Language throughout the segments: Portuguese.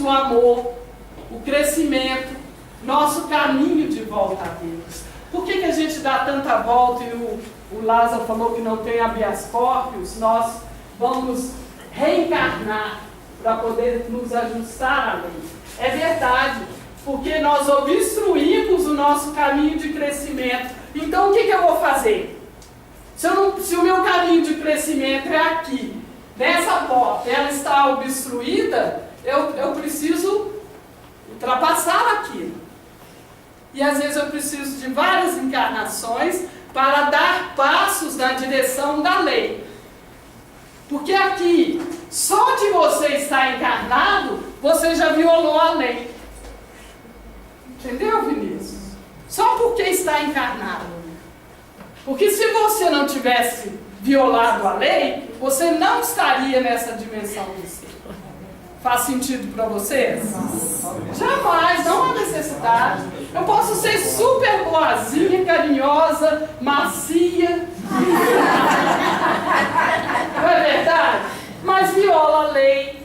o amor, o crescimento, nosso caminho de volta a Deus. Por que a gente dá tanta volta e o Lázaro falou que não tem habeas corpus? Nós vamos reencarnar para poder nos ajustar à lei. É verdade, porque nós obstruímos o nosso caminho de crescimento. Então o que eu vou fazer? Se o meu caminho de crescimento é aqui, nessa porta, ela está obstruída, eu preciso ultrapassar aquilo. E às vezes eu preciso de várias encarnações para dar passos na direção da lei. Porque aqui, só de você estar encarnado, você já violou a lei. Entendeu, Vinícius? Só porque está encarnado. Porque se você não tivesse violado a lei, você não estaria nessa dimensão de ser. Faz sentido para vocês? Jamais, não há necessidade. Eu posso ser super boazinha, carinhosa, macia. Não é verdade? Mas viola a lei,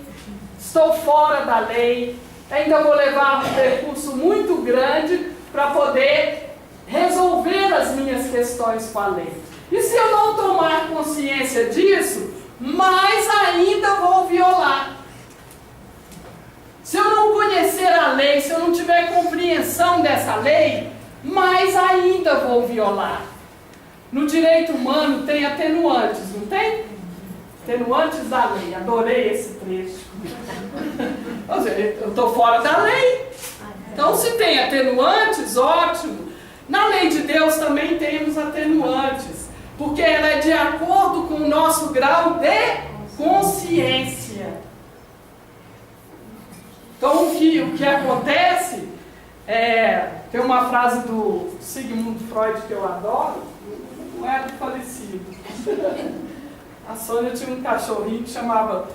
estou fora da lei, ainda vou levar um percurso muito grande para poder resolver as minhas questões com a lei. E se eu não tomar consciência disso, mais ainda vou violar. Se eu não conhecer a lei, se eu não tiver compreensão dessa lei, mais ainda vou violar. No direito humano tem atenuantes, não tem? Atenuantes da lei. Adorei esse trecho. Ou seja, eu estou fora da lei. Então, se tem atenuantes, ótimo. Na lei de Deus também temos atenuantes, porque ela é de acordo com o nosso grau de consciência. Então, o que acontece tem uma frase do Sigmund Freud que eu adoro, não é do falecido. A Sônia tinha um cachorrinho que chamava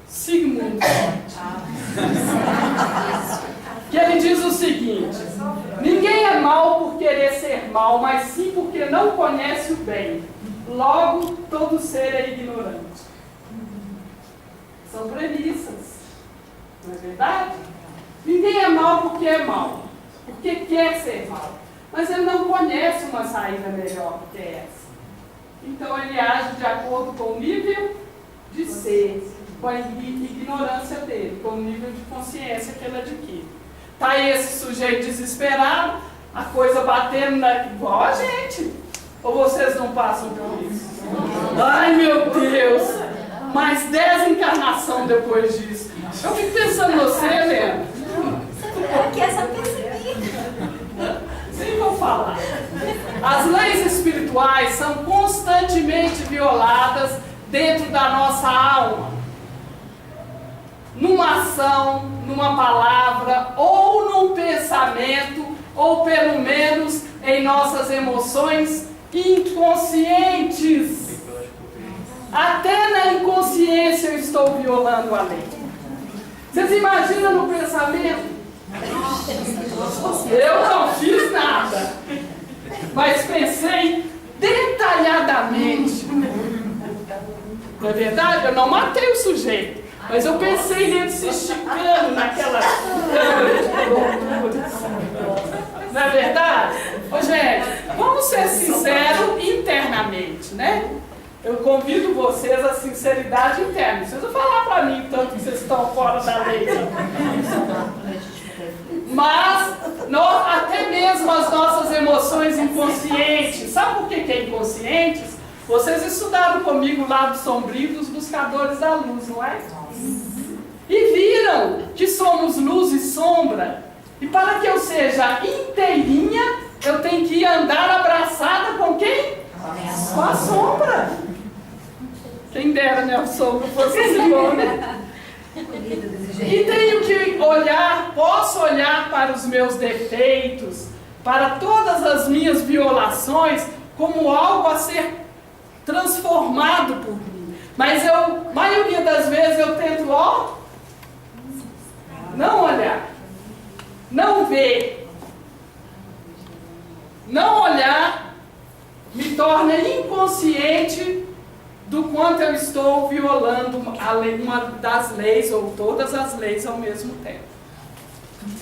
Sigmund Freud. Que ele diz o seguinte: ninguém é mal por querer ser mal, mas sim porque não conhece o bem. Logo, todo ser é ignorante. São premissas. Não é verdade? Ninguém é mal porque é mal, porque quer ser mal, mas ele não conhece uma saída melhor do que essa. Então ele age de acordo com o nível de ser, com a ignorância dele, com o nível de consciência que ele adquire. Está aí esse sujeito desesperado, a coisa batendo igual a gente. Ou vocês não passam por isso? Ai meu Deus! Mais 10 encarnações depois disso. Eu fico pensando em você, Helena. Que essa percebi. Nem vou falar. As leis espirituais são constantemente violadas dentro da nossa alma. Numa ação, numa palavra, ou num pensamento, ou pelo menos em nossas emoções inconscientes. Até na inconsciência eu estou violando a lei. Vocês imaginam no pensamento? Eu não fiz nada, mas pensei detalhadamente. Não é verdade? Eu não matei o sujeito, mas eu pensei nele se esticando naquela câmara de loucura. Não é verdade? Ô, gente, vamos ser sinceros internamente, né? Eu convido vocês à sinceridade interna. Não precisa falar para mim tanto que vocês estão fora da lei. Mas até mesmo as nossas emoções inconscientes. Sabe por que é inconscientes? Vocês estudaram comigo lá do Sombrio dos Buscadores da Luz, não é? E viram que somos luz e sombra. E para que eu seja inteirinha, eu tenho que andar abraçada com quem? Com a sombra. Quem dera, né? A sombra fosse assim bom, né? E tenho que olhar, posso olhar para os meus defeitos, para todas as minhas violações, como algo a ser transformado por mim. Mas maioria das vezes eu tento, não olhar, não ver, não olhar, me torna inconsciente do quanto eu estou violando uma das leis ou todas as leis ao mesmo tempo.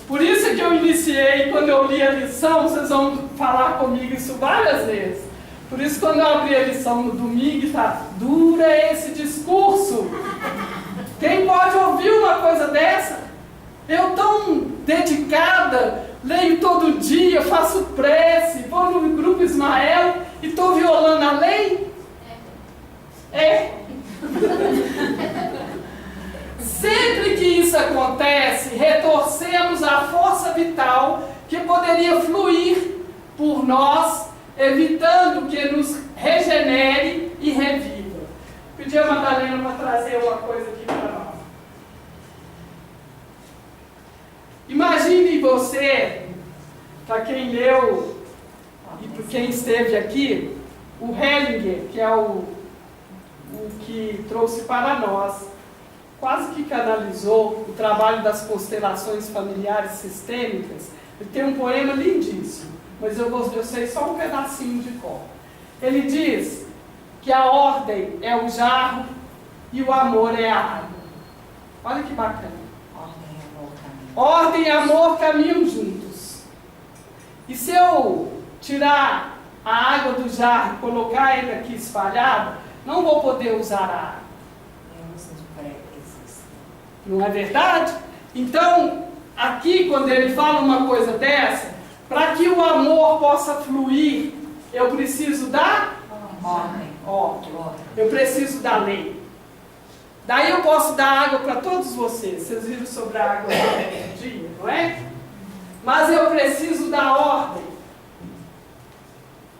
Por isso que eu iniciei, quando eu li a lição, vocês vão falar comigo isso várias vezes. Por isso, quando eu abri a lição no domingo, está dura esse discurso. Quem pode ouvir uma coisa dessa? Eu tão dedicada, leio todo dia, faço prece, vou no grupo Ismael e estou violando a lei? É. Sempre que isso acontece, retorcemos a força vital que poderia fluir por nós, evitando que nos regenere e reviva. Pedi a Madalena para trazer uma coisa aqui para nós. Imagine você, para quem leu e para quem esteve aqui, o Hellinger, que é o que trouxe para nós, quase que canalizou o trabalho das constelações familiares sistêmicas. Ele tem um poema lindíssimo, mas eu sei só um pedacinho de cor. Ele diz que a ordem é o jarro e o amor é a água. Olha que bacana. Ordem e amor caminham juntos. E se eu tirar a água do jarro e colocar ele aqui espalhado, não vou poder usar a água. Não é verdade? Então, aqui quando ele fala uma coisa dessa, para que o amor possa fluir, eu preciso da ordem. Eu preciso da lei. Daí eu posso dar água para todos vocês. Vocês viram sobre a água do dia, não é? Mas eu preciso da ordem.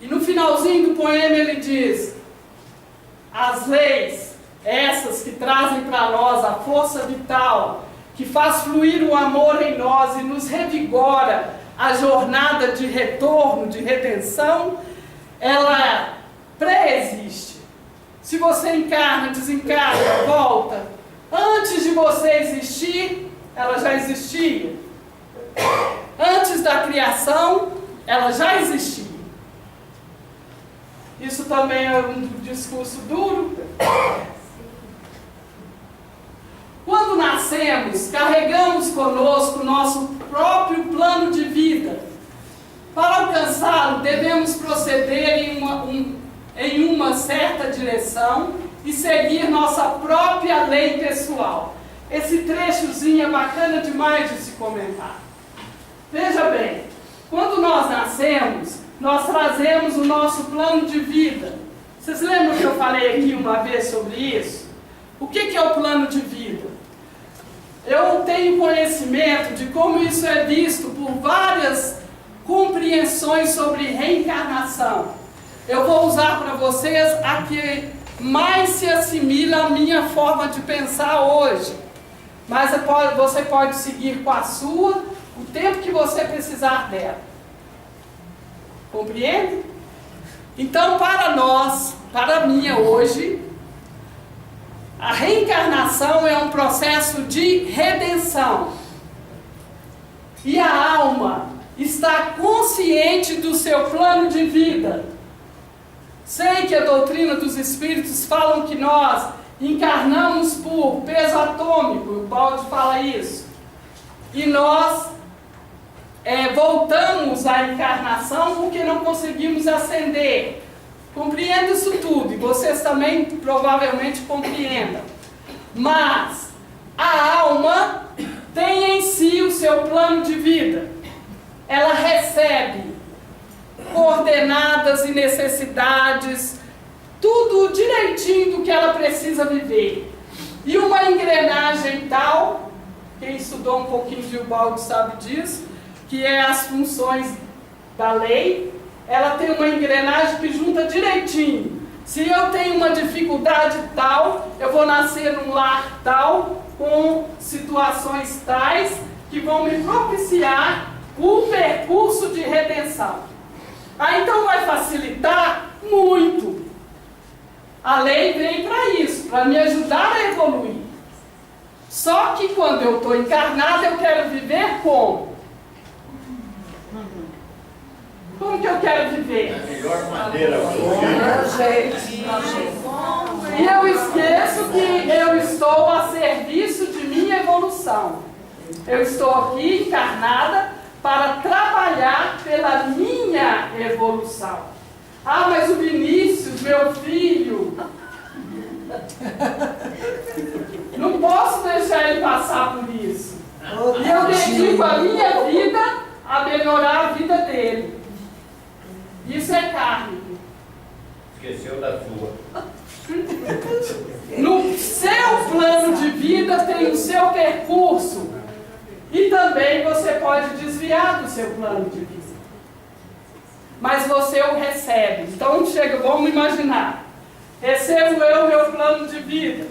E no finalzinho do poema ele diz: as leis, essas que trazem para nós a força vital, que faz fluir o amor em nós e nos revigora a jornada de retorno, de redenção, ela pré-existe. Se você encarna, desencarna, volta, antes de você existir, ela já existia. Antes da criação, ela já existia. Isso também é um discurso duro. Quando nascemos, carregamos conosco o nosso próprio plano de vida. Para alcançá-lo, devemos proceder em uma certa direção e seguir nossa própria lei pessoal. Esse trechozinho é bacana demais de se comentar. Veja bem, quando nós nascemos, nós trazemos o nosso plano de vida. Vocês lembram que eu falei aqui uma vez sobre isso? O que é o plano de vida? Eu tenho conhecimento de como isso é visto por várias compreensões sobre reencarnação. Eu vou usar para vocês a que mais se assimila à minha forma de pensar hoje. Mas você pode seguir com a sua o tempo que você precisar dela. Compreende? Então, para nós, para mim hoje, a reencarnação é um processo de redenção. E a alma está consciente do seu plano de vida. Sei que a doutrina dos espíritos fala que nós encarnamos por peso atômico, o Balde fala isso. E nós voltamos à encarnação porque não conseguimos ascender. Compreendo isso tudo, e vocês também provavelmente compreendam. Mas a alma tem em si o seu plano de vida. Ela recebe coordenadas e necessidades, tudo direitinho do que ela precisa viver. E uma engrenagem tal, quem estudou um pouquinho de Ubaldo sabe disso, que é as funções da lei, ela tem uma engrenagem que junta direitinho. Se eu tenho uma dificuldade tal, eu vou nascer num lar tal, com situações tais, que vão me propiciar o percurso de redenção. Então vai facilitar muito. A lei vem para isso, para me ajudar a evoluir. Só que quando eu estou encarnada, eu quero viver como? Como que eu quero viver? Da melhor maneira E eu esqueço que eu estou a serviço de minha evolução. Eu estou aqui encarnada para trabalhar pela minha evolução. Ah, mas o Vinícius, meu filho, não posso deixar ele passar por isso. E eu dedico a minha vida a melhorar a vida dele. Isso é kármico. Esqueceu da sua. No seu plano de vida tem o seu percurso. E também você pode desviar do seu plano de vida. Mas você o recebe. Então chega, vamos imaginar. Recebo eu meu plano de vida.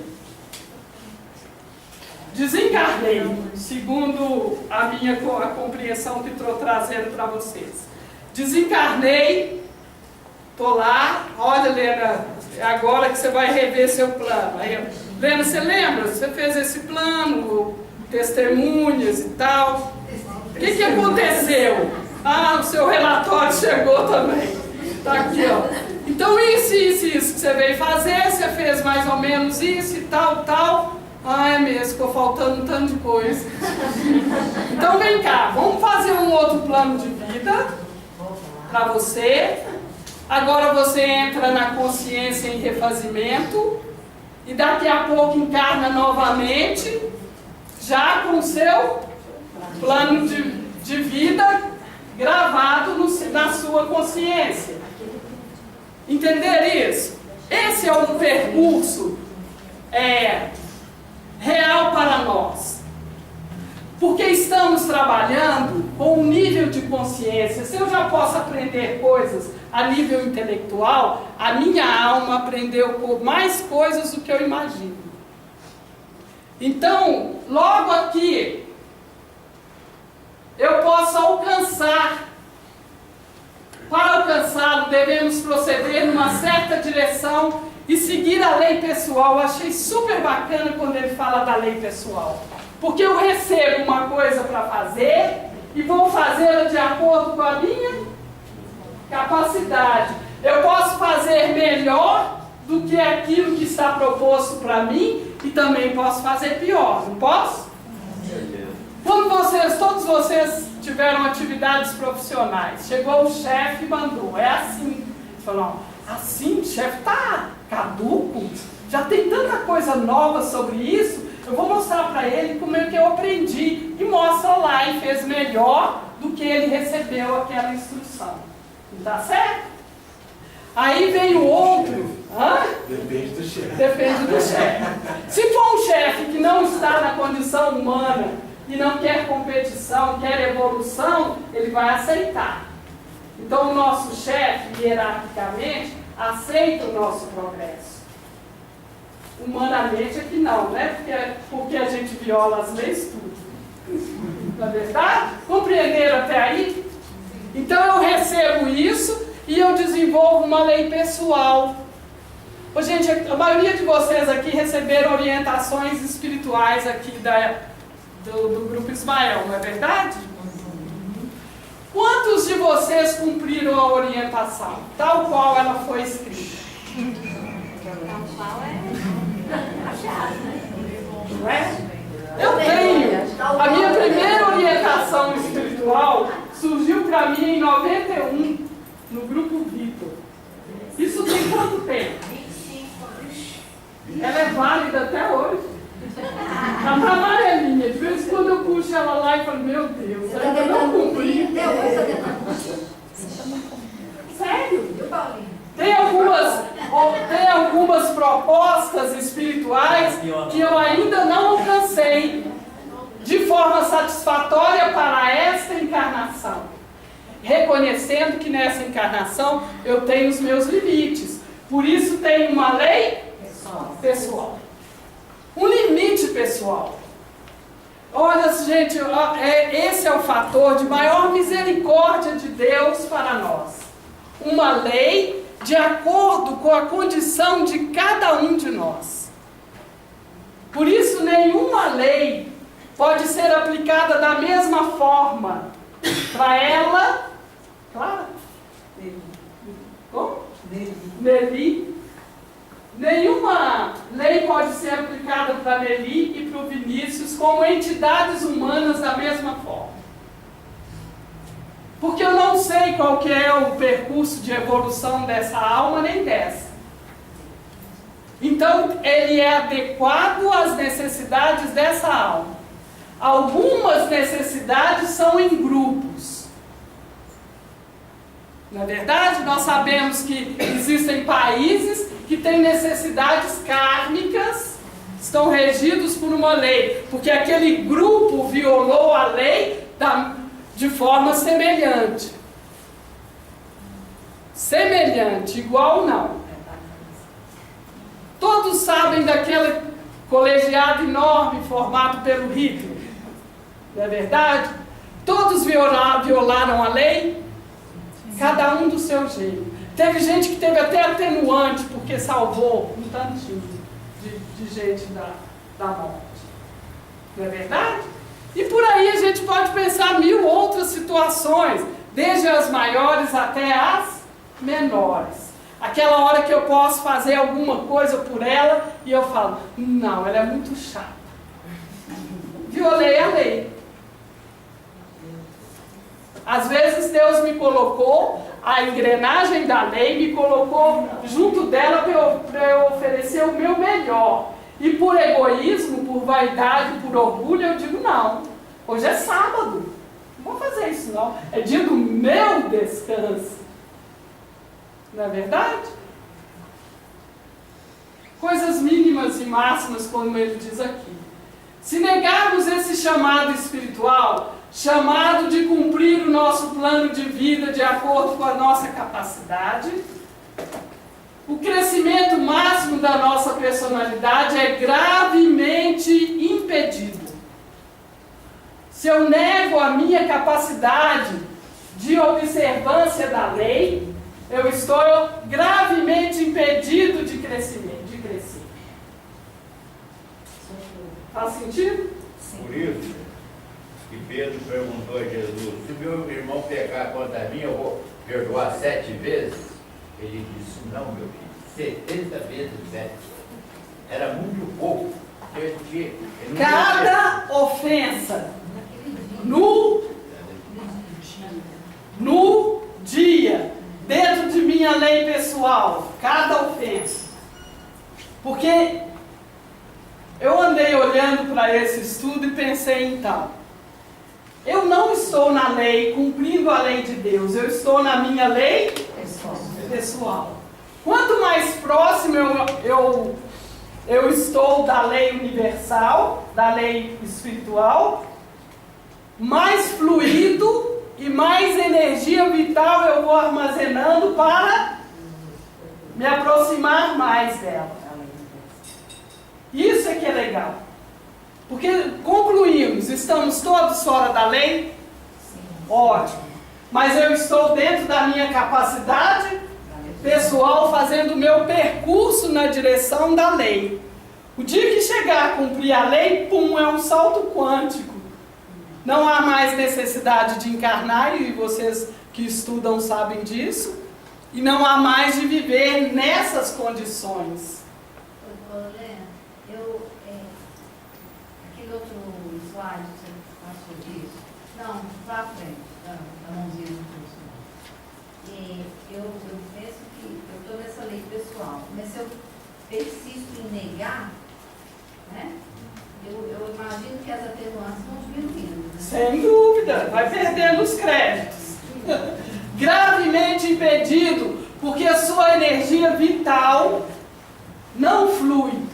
Desencarnei, segundo a compreensão que estou trazendo para vocês. Desencarnei, estou lá, olha, Lena, é agora que você vai rever seu plano. Aí, Lena, você lembra? Você fez esse plano, testemunhas e tal. O que aconteceu? Ah, o seu relatório chegou também. Está aqui, ó. Então, isso que você veio fazer, você fez mais ou menos isso e tal. Ah, é mesmo, ficou faltando um tanto de coisa. Então, vem cá, vamos fazer um outro plano de vida para você. Agora você entra na consciência em refazimento e daqui a pouco encarna novamente, já com o seu plano de vida gravado na sua consciência. Entender isso? Esse é um percurso real para nós. Porque estamos trabalhando com um nível de consciência. Se eu já posso aprender coisas a nível intelectual, a minha alma aprendeu mais coisas do que eu imagino. Então, logo aqui, eu posso alcançar. Para alcançá-lo, devemos proceder numa certa direção e seguir a lei pessoal. Eu achei super bacana quando ele fala da lei pessoal. Porque eu recebo uma coisa para fazer e vou fazê-la de acordo com a minha capacidade. Eu posso fazer melhor do que aquilo que está proposto para mim e também posso fazer pior, não posso? Quando todos vocês tiveram atividades profissionais, chegou o chefe e mandou, é assim. Você falou, assim, o chefe está caduco, já tem tanta coisa nova sobre isso, eu vou mostrar para ele como é que eu aprendi. E mostra lá e fez melhor do que ele recebeu aquela instrução. Não dá certo? Aí vem o outro. Depende do chefe. Depende do chefe. Se for um chefe que não está na condição humana e não quer competição, quer evolução, ele vai aceitar. Então o nosso chefe, hierarquicamente, aceita o nosso progresso. Humanamente é que não, né? Porque a gente viola as leis tudo. Não é verdade? Compreenderam até aí? Então eu recebo isso e eu desenvolvo uma lei pessoal. Ô, gente, a maioria de vocês aqui receberam orientações espirituais aqui do Grupo Ismael, não é verdade? Quantos de vocês cumpriram a orientação, tal qual ela foi escrita? Tal qual Não é? Eu tenho. A minha primeira orientação espiritual surgiu para mim em 91, no Grupo Vitor. Isso tem quanto tempo? Ela é válida até hoje. Ela está amarelinha. De vez em quando eu puxo ela lá e falo, meu Deus, eu ainda não cumpri. Sério? Tem algumas propostas espirituais que eu ainda não alcancei de forma satisfatória para esta encarnação. Reconhecendo que nessa encarnação eu tenho os meus limites. Por isso tem uma lei pessoal. Um limite pessoal. Olha, gente, esse é o fator de maior misericórdia de Deus para nós. Uma lei de acordo com a condição de cada um de nós. Por isso, nenhuma lei pode ser aplicada da mesma forma para ela, claro, Como? Neli. Nenhuma lei pode ser aplicada para Neli e para o Vinícius como entidades humanas da mesma forma. Porque eu não sei qual que é o percurso de evolução dessa alma nem dessa. Então, ele é adequado às necessidades dessa alma. Algumas necessidades são em grupos. Na verdade, nós sabemos que existem países que têm necessidades kármicas, estão regidos por uma lei, porque aquele grupo violou a lei de forma semelhante. Semelhante, igual não. Todos sabem daquele colegiado enorme formado pelo Hitler. Não é verdade? Todos violaram a lei, cada um do seu jeito. Teve gente que teve até atenuante, porque salvou um tantinho de gente da morte. Não é verdade? E por aí a gente pode pensar 1000 outras situações, desde as maiores até as menores. Aquela hora que eu posso fazer alguma coisa por ela e eu falo, não, ela é muito chata. Violei a lei. Às vezes Deus me colocou, a engrenagem da lei me colocou junto dela para eu oferecer o meu melhor. E por egoísmo, por vaidade, por orgulho, eu digo não. Hoje é sábado. Não vou fazer isso não. É dia do meu descanso. Não é verdade? Coisas mínimas e máximas, como ele diz aqui. Se negarmos esse chamado espiritual, chamado de cumprir o nosso plano de vida de acordo com a nossa capacidade, o crescimento máximo da nossa personalidade é gravemente impedido. Se eu nego a minha capacidade de observância da lei, eu estou gravemente impedido de crescer. Faz sentido? Sim. Por isso que Pedro perguntou a Jesus, se meu irmão pecar contra mim, eu vou perdoar 7 vezes? Ele disse, não, meu filho, 70 vezes 7. Era muito pouco. Cada ofensa no dia, dentro de minha lei pessoal, cada ofensa. Porque eu andei olhando para esse estudo e pensei então, eu não estou na lei, cumprindo a lei de Deus, eu estou na minha lei pessoal. Quanto mais próximo eu estou da lei universal, da lei espiritual, mais fluido e mais energia vital eu vou armazenando para me aproximar mais dela. Isso é que é legal. Porque concluímos, estamos todos fora da lei? Ótimo. Mas eu estou dentro da minha capacidade pessoal, fazendo o meu percurso na direção da lei. O dia que chegar a cumprir a lei, pum, é um salto quântico. Não há mais necessidade de encarnar, e vocês que estudam sabem disso. E não há mais de viver nessas condições. Aquele outro slide que você passou disso, não, vá à frente, da mãozinha do curso. E eu penso que eu estou nessa lei pessoal, mas se eu persisto em negar, né, eu imagino que as atenuantes vão diminuindo. Né? Sem dúvida, vai perdendo os créditos. Gravemente impedido, porque a sua energia vital não flui.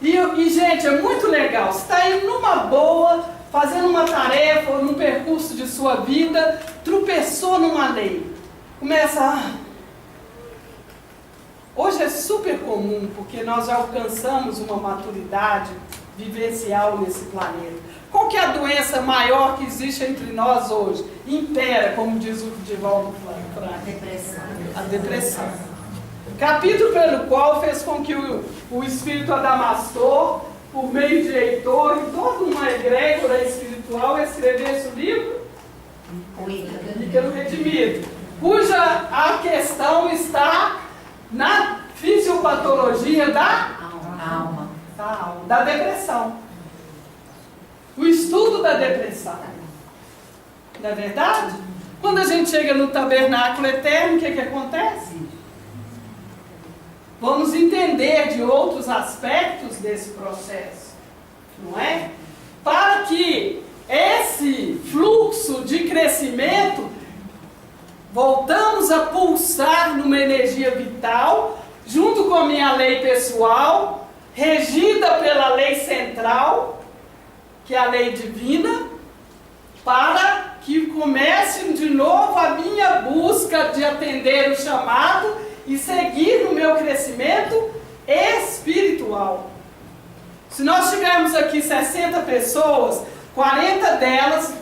E gente, é muito legal. Você está indo numa boa, fazendo uma tarefa, ou num percurso de sua vida, tropeçou numa lei. Começa Hoje é super comum, porque nós já alcançamos uma maturidade vivencial nesse planeta. Qual que é a doença maior que existe entre nós hoje? Impera, como diz o Divaldo Franco. A depressão. A depressão. Capítulo pelo qual fez com que o espírito Adamastor, por meio de Heitor e toda uma egrégora espiritual, escrevesse o livro O Ícaro Redimido. questão está na fisiopatologia da Alma. da depressão. O estudo da depressão. Não é verdade? Quando a gente chega no tabernáculo eterno, o que acontece? Vamos entender de outros aspectos desse processo, não é? Para que esse fluxo de crescimento, voltamos a pulsar numa energia vital, junto com a minha lei pessoal, regida pela lei central, que é a lei divina, para que comece de novo a minha busca de atender o chamado e seguir no meu crescimento espiritual. Se nós tivermos aqui 60 pessoas, 40 delas,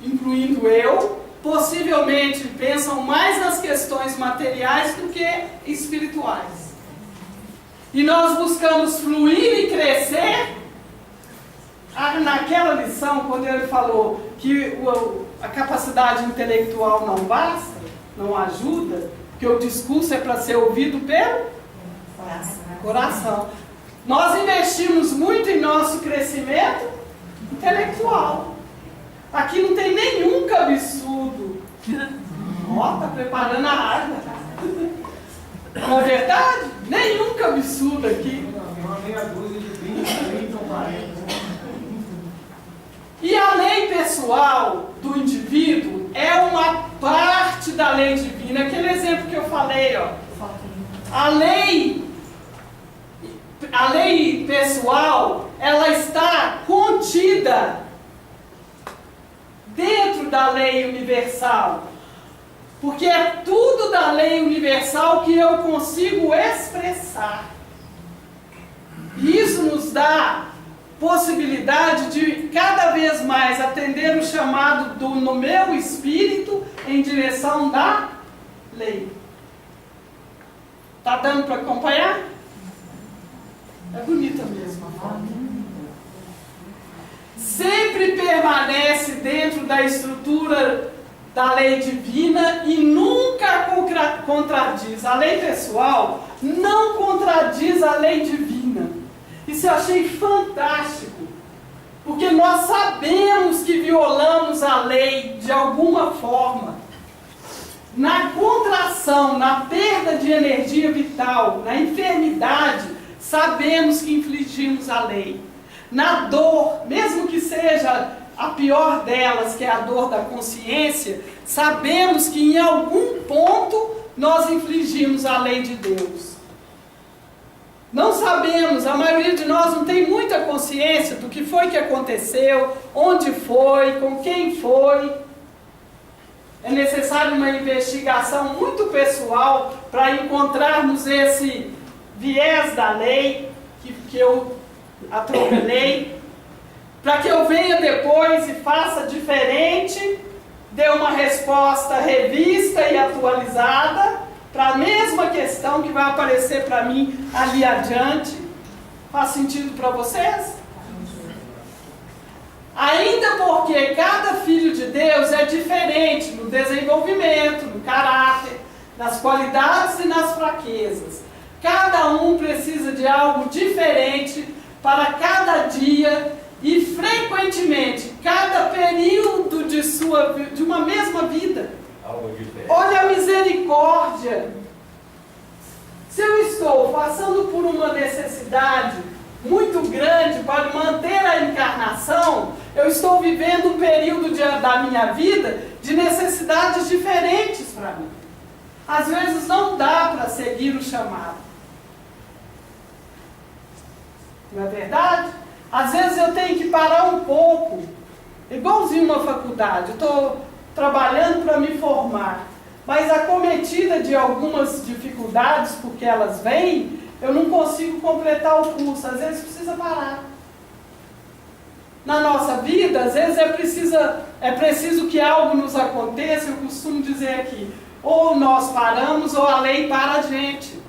incluindo eu, possivelmente pensam mais nas questões materiais do que espirituais. E nós buscamos fluir e crescer. Naquela lição, quando ele falou que a capacidade intelectual não basta, não ajuda, que o discurso é para ser ouvido pelo coração. Nós investimos muito em nosso crescimento intelectual. Aqui não tem nenhum cabeçudo. Ó, está preparando a água. Não é verdade? Nenhum cabeçudo aqui. Uma meia dúzia de 20, 30 ou 40. E a lei pessoal do indivíduo é uma parte da lei divina. Aquele exemplo que eu falei, ó. A lei pessoal, ela está contida dentro da lei universal. Porque é tudo da lei universal que eu consigo expressar. E isso nos dá possibilidade de cada vez mais atender o chamado no meu espírito em direção da lei. Está dando para acompanhar? É bonita mesmo a forma. Sempre permanece dentro da estrutura da lei divina e nunca contradiz. A lei pessoal não contradiz a lei divina. Isso eu achei fantástico, porque nós sabemos que violamos a lei de alguma forma. Na contração, na perda de energia vital, na enfermidade, sabemos que infligimos a lei. Na dor, mesmo que seja a pior delas, que é a dor da consciência, sabemos que em algum ponto nós infligimos a lei de Deus. Não sabemos, a maioria de nós não tem muita consciência do que foi que aconteceu, onde foi, com quem foi. É necessário uma investigação muito pessoal para encontrarmos esse viés da lei que eu atropelei, para que eu venha depois e faça diferente, dê uma resposta revista e atualizada para a mesma questão que vai aparecer para mim ali adiante. Faz sentido para vocês? Ainda porque cada filho de Deus é diferente no desenvolvimento, no caráter, nas qualidades e nas fraquezas. Cada um precisa de algo diferente para cada dia e frequentemente, cada período de uma mesma vida. Algo diferente. Olha a misericórdia. Se eu estou passando por uma necessidade muito grande para manter a encarnação, eu estou vivendo um período da minha vida de necessidades diferentes para mim. Às vezes não dá para seguir o chamado. Não é verdade? Às vezes eu tenho que parar um pouco, igualzinho uma faculdade. Eu estou trabalhando para me formar, mas acometida de algumas dificuldades, porque elas vêm, eu não consigo completar o curso. Às vezes precisa parar. Na nossa vida, às vezes é preciso que algo nos aconteça. Eu costumo dizer aqui, ou nós paramos, ou a lei para a gente.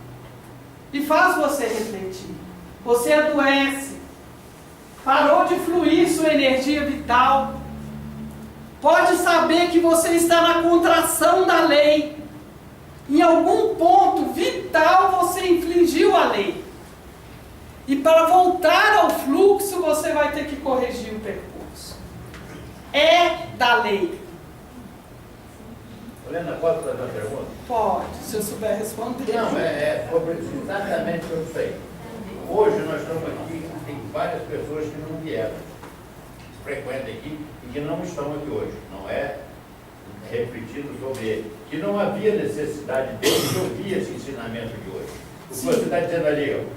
E faz você refletir. Você adoece. Parou de fluir sua energia vital. Pode saber que você está na contração da lei. em algum ponto vital você infringiu a lei. E para voltar ao fluxo, você vai ter que corrigir o percurso. É da lei. Helena, posso fazer uma pergunta? Pode, se eu souber responder. Não, sobre exatamente sobre isso aí. Hoje nós estamos aqui, tem várias pessoas que não vieram, frequentam aqui e que não estão aqui hoje. Não é refletido sobre ele. Que não havia necessidade deles de ouvir esse ensinamento de hoje. O que você está dizendo ali,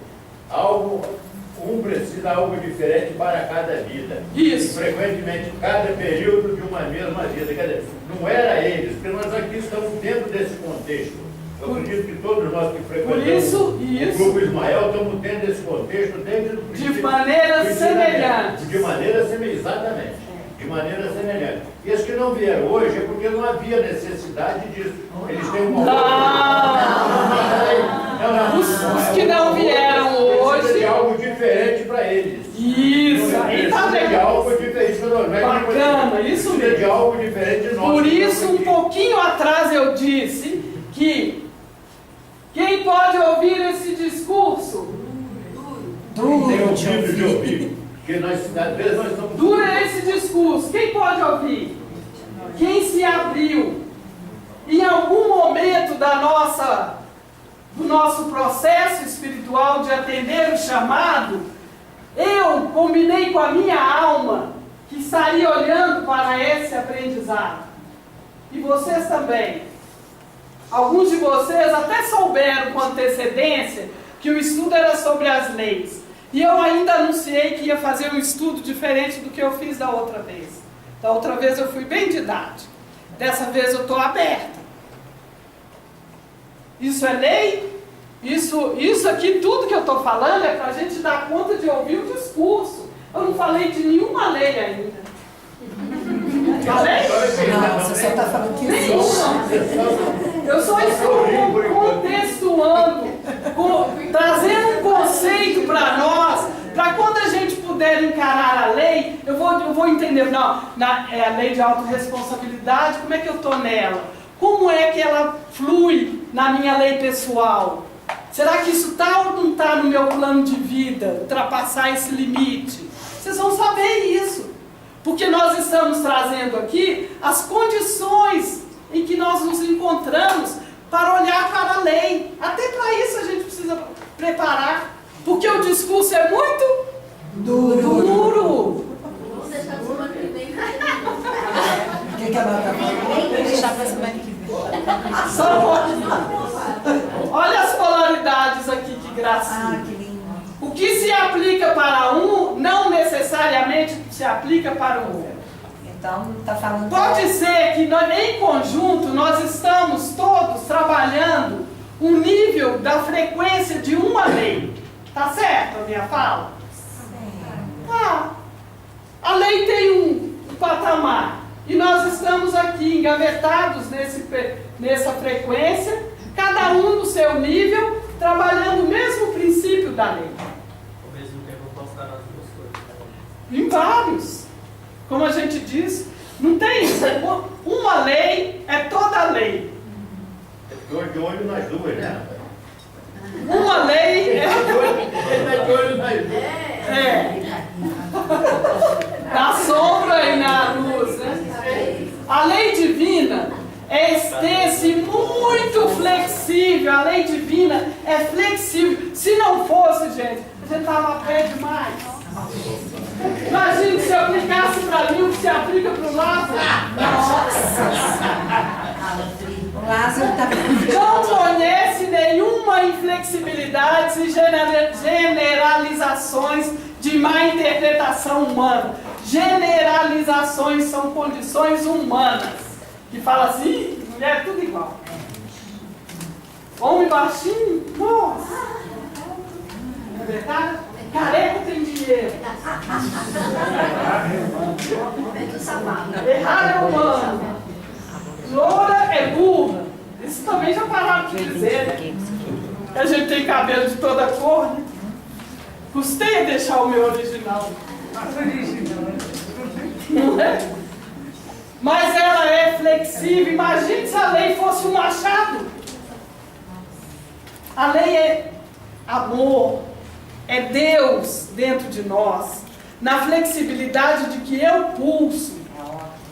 um precisa de algo diferente para cada vida. Isso. E, frequentemente, cada período de uma mesma vida. Quer dizer, não era eles, porque nós aqui estamos dentro desse contexto. Eu acredito que todos nós que frequentamos o Grupo Ismael estamos dentro desse contexto desde o princípio. De maneira semelhante. De maneira semelhante, exatamente. De maneira semelhante. E os que não vieram hoje é porque não havia necessidade disso. Eles têm uma Os que não vieram hoje. Precisa de algo diferente para eles. Isso, aí tá Precisa de algo diferente para nós. Bacana, isso precisa mesmo. de algo diferente de nós. Por isso, um pouquinho atrás eu disse que quem pode ouvir esse discurso? Tem ouvido de ouvir. Porque às vezes nós estamos... Dura esse discurso. Quem pode ouvir? Quem se abriu. Em algum momento do nosso processo espiritual de atender o chamado, eu combinei com a minha alma que estaria olhando para esse aprendizado. E vocês também. Alguns de vocês até souberam com antecedência que o estudo era sobre as leis. E eu ainda anunciei que ia fazer um estudo diferente do que eu fiz da outra vez. Da outra vez eu fui bem didático. Dessa vez eu estou aberta. Isso é lei? Isso aqui, tudo que eu estou falando é para a gente dar conta de ouvir o discurso. Eu não falei de nenhuma lei ainda. Falei? Não, você só está falando que existe. Eu só estou contextuando, trazendo um conceito para nós, para quando a gente puder encarar a lei, eu vou entender, não, é a lei de autorresponsabilidade, como é que eu estou nela? Como é que ela flui na minha lei pessoal? Será que isso está ou não está no meu plano de vida, ultrapassar esse limite? Vocês vão saber isso, porque nós estamos trazendo aqui as condições em que nós nos encontramos para olhar para a lei. Até para isso a gente precisa preparar, porque o discurso é muito duro. Vamos deixar para semana que vem. O que ela está falando? Vamos deixar para semana que vem. Olha as polaridades aqui, que gracinha. Ah, que lindo. O que se aplica para um, não necessariamente se aplica para o outro. Então, está falando... Pode ser que em conjunto nós estamos todos trabalhando o nível da frequência de uma lei. Tá certo a minha fala? Tá. A lei tem um patamar. E nós estamos aqui engavetados nessa frequência, cada um no seu nível, trabalhando o mesmo princípio da lei. Ao mesmo tempo eu posso estar nas duas coisas. Em vários. Como a gente diz, não tem isso. Uma lei é toda lei. Estou de olho nas duas, né? Uma lei é... Ele está de olho nas duas. Na sombra e na luz, né? A lei divina é extensa e muito flexível. A lei divina é flexível. Se não fosse, gente, a gente estava a pé demais. Imagina se eu aplicasse para mim o que se aplica para o Lázaro. O Lázaro está... Não conhece nenhuma inflexibilidade e generalizações de má interpretação humana. Generalizações são condições humanas. Que fala assim, mulher é tudo igual. Homem baixinho, nossa. Não é verdade? Careca tem dinheiro. Errado é humano. Loura é burra. Isso também já pararam de dizer, né? A gente tem cabelo de toda cor, né? Custei a deixar o meu original. Não é? Mas ela é flexível. Imagine se a lei fosse um machado. A lei é amor, é Deus dentro de nós, na flexibilidade de que eu pulso.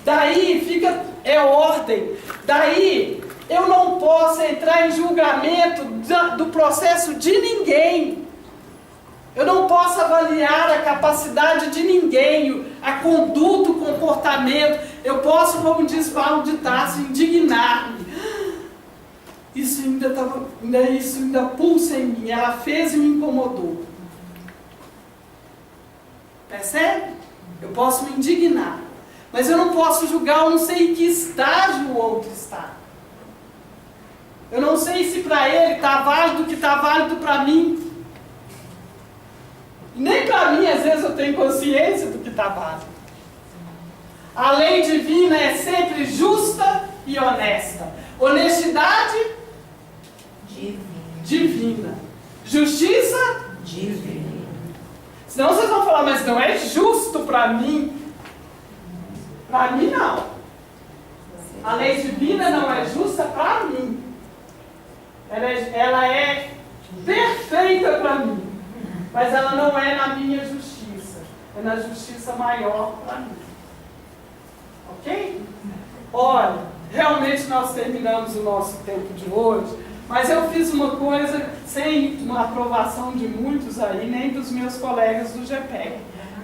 Daí é ordem. Daí eu não posso entrar em julgamento do processo de ninguém. Eu não posso avaliar a capacidade de ninguém, a conduta, o comportamento. Eu posso, como diz Paulo de Tarso, indignar-me. Isso ainda pulsa em mim. Ela fez e me incomodou. Percebe? Eu posso me indignar. Mas eu não posso julgar, eu não sei em que estágio o outro está. Eu não sei se para ele está válido o que está válido para mim. Nem para mim, às vezes, eu tenho consciência do que está válido. A lei divina é sempre justa e honesta. Honestidade? Divina. Justiça? Divina. Senão vocês vão falar, mas não é justo para mim. Para mim, não. A lei divina não é justa para mim. Ela é perfeita para mim. Mas ela não é na minha justiça. É na justiça maior para mim. Ok? Olha, realmente nós terminamos o nosso tempo de hoje, mas eu fiz uma coisa sem uma aprovação de muitos aí, nem dos meus colegas do GPEC.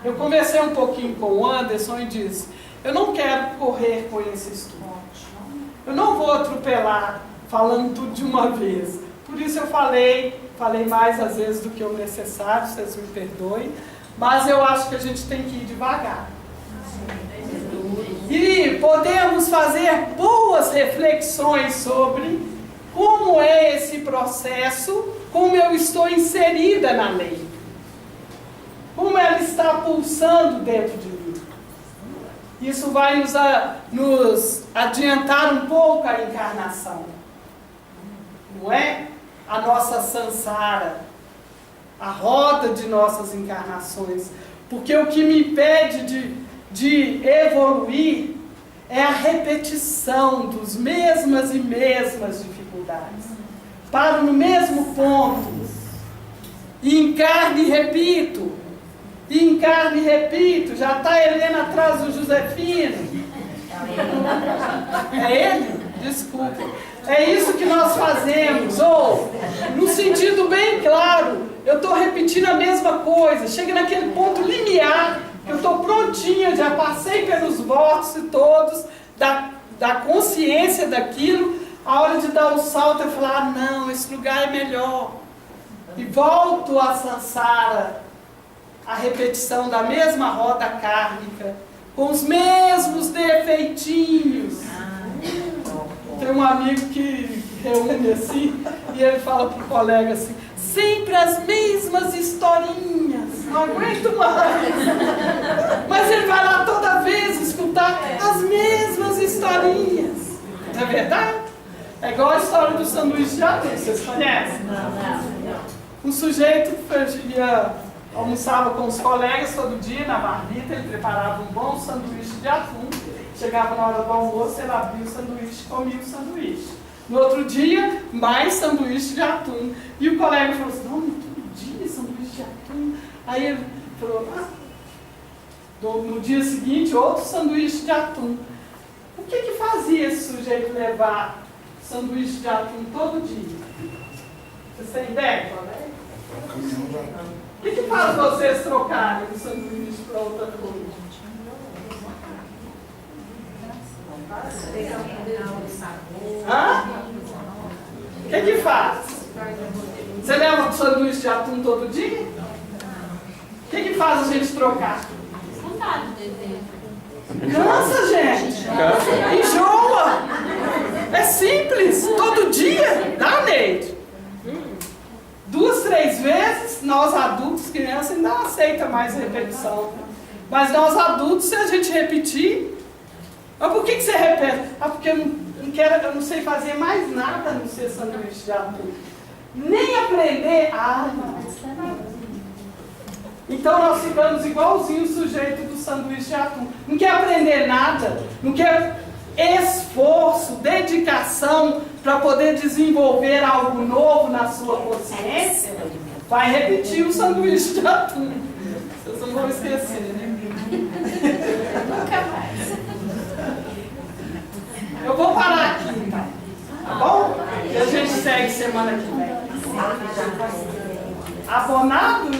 Eu conversei um pouquinho com o Anderson e disse, eu não quero correr com esse estudo. Eu não vou atropelar falando tudo de uma vez. Por isso eu falei mais às vezes do que o necessário, vocês me perdoem, mas eu acho que a gente tem que ir devagar. E podemos fazer boas reflexões sobre como é esse processo, como eu estou inserida na lei, como ela está pulsando dentro de mim. Isso vai nos adiantar um pouco a encarnação, não é? A nossa sansara, a roda de nossas encarnações, porque o que me impede de evoluir é a repetição dos mesmas e mesmas dificuldades. Paro no mesmo ponto, e encarno e repito, já está a Helena atrás do Josefino. É ele? Desculpa. É isso que nós fazemos, ou, no sentido bem claro, eu estou repetindo a mesma coisa, chega naquele ponto limiar, que eu estou prontinha, já passei pelos votos todos, da consciência daquilo, a hora de dar o salto eu falar, ah, não, esse lugar é melhor. E volto a sansara, a repetição da mesma roda kármica, com os mesmos defeitinhos. Tem um amigo que reúne assim, e ele fala para o colega assim, sempre as mesmas historinhas, não aguento mais. Mas ele vai lá toda vez escutar as mesmas historinhas. Não é verdade? É igual a história do sanduíche de atum, vocês conhecem? Não. Um sujeito almoçava com os colegas todo dia na marmita, ele preparava um bom sanduíche de atum. Chegava na hora do almoço, ele abria o sanduíche e comia o sanduíche. No outro dia, mais sanduíche de atum. E o colega falou assim, não, todo dia sanduíche de atum. Aí ele falou, no dia seguinte, outro sanduíche de atum. O que fazia esse sujeito levar sanduíche de atum todo dia? Vocês têm ideia, colega? O que faz vocês trocarem o sanduíche para outra coisa? O que faz? Você leva um sanduíche de atum todo dia? O que faz a gente trocar? Cansa, gente. Enjoa. É simples. Todo dia. Dá, Neide. 2, 3 vezes, nós adultos, crianças, ainda não aceita mais repetição. Mas nós adultos, se a gente repetir... Mas por que você repete? Ah, porque eu não sei fazer mais nada no ser sanduíche de atum. Nem aprender. Ah, não. Então nós ficamos igualzinho o sujeito do sanduíche de atum. Não quer aprender nada, não quer esforço, dedicação para poder desenvolver algo novo na sua consciência, vai repetir o sanduíche de atum. Vocês não vão esquecer, né? Nunca mais. Eu vou parar aqui, então. Tá bom? E a gente segue semana que vem. Abonado?